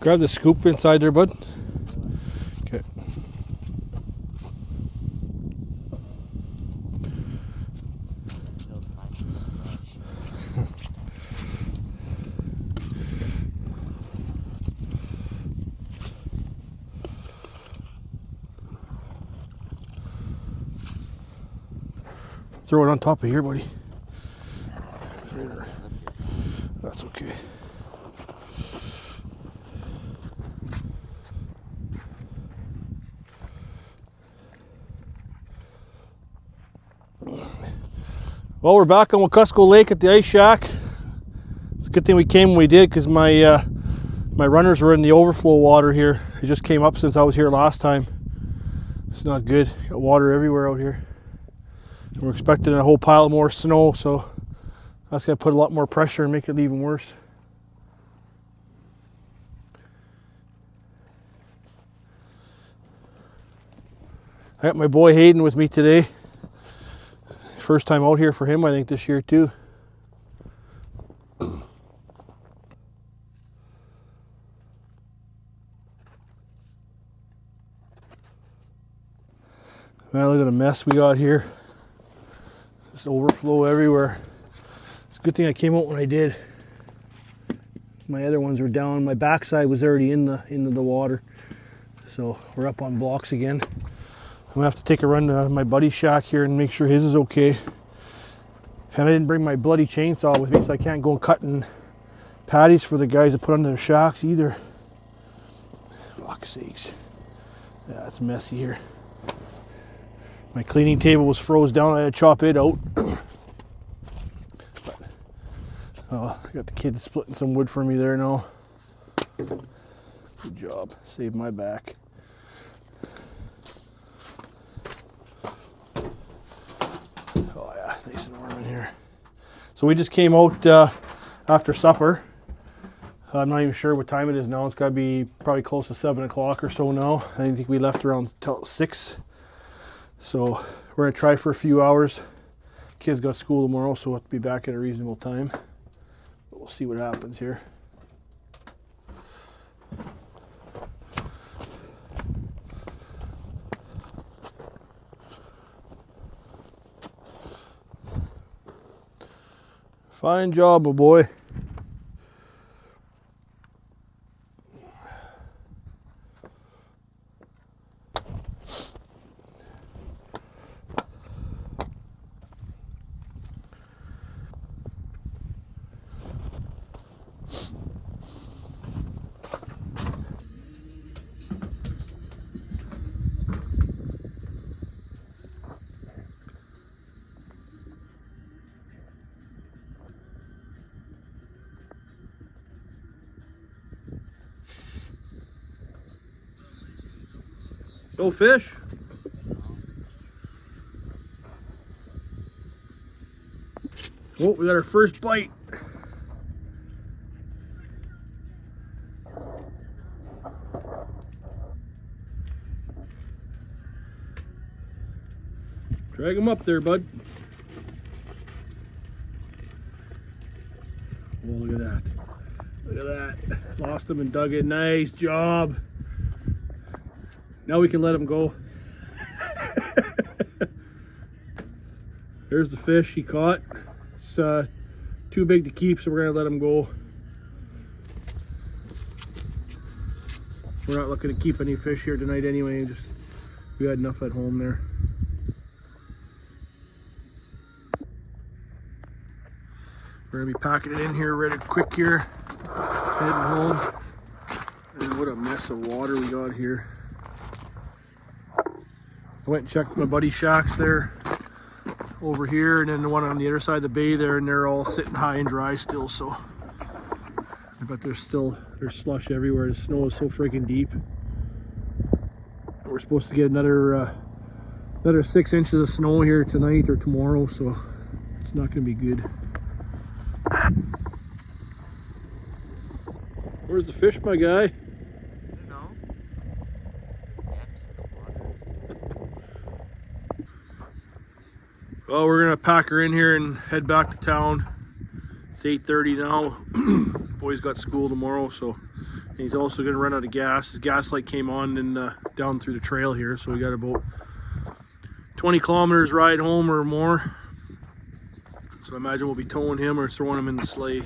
Grab the scoop inside there, bud. Okay. Throw it on top of here, buddy. That's okay. Well, we're back on Wekusko Lake at the ice shack. It's a good thing we came when we did, because my runners were in the overflow water here. It just came up since I was here last time. It's not good. Got water everywhere out here. And we're expecting a whole pile of more snow, so that's going to put a lot more pressure and make it even worse. I got my boy Hayden with me today. First time out here for him, I think, this year too. Man, look at the mess we got here. Just overflow everywhere. It's a good thing I came out when I did. My other ones were down. My backside was already into the water. So we're up on blocks again. I'm gonna have to take a run to my buddy's shack here and make sure his is okay. And I didn't bring my bloody chainsaw with me, so I can't go cutting patties for the guys to put under their shacks either. Fuck's sakes. Yeah, it's messy here. My cleaning table was froze down. I had to chop it out. But, I got the kids splitting some wood for me there now. Good job. Saved my back. Oh yeah, nice and warm in here. So we just came out after supper. I'm not even sure what time it is now. It's got to be probably close to 7 o'clock or so now. I think we left around 6. So we're going to try for a few hours. Kids got school tomorrow, so we'll have to be back at a reasonable time. But we'll see what happens here. Fine job, my boy. No fish? Oh, we got our first bite. Drag him up there, bud. Oh, look at that. Look at that. Lost him and dug it. Nice job. Now we can let him go. There's the fish he caught. It's too big to keep, so we're gonna let him go. We're not looking to keep any fish here tonight anyway. Just we had enough at home there. We're gonna be packing it in here ready quick here. Heading home. And what a mess of water we got here. I went and checked my buddy's shacks there over here, and then the one on the other side of the bay there, and they're all sitting high and dry still. So but there's slush everywhere. The snow is so freaking deep. We're supposed to get another 6 inches of snow here tonight or tomorrow, so it's not going to be good. Where's the fish, my guy? Well, we're gonna pack her in here and head back to town. It's 8:30 now. Boys got school tomorrow, so And he's also going to run out of gas. His gas light came on and down through the trail here, so we got about 20 kilometers ride home or more. So I imagine we'll be towing him or throwing him in the sleigh.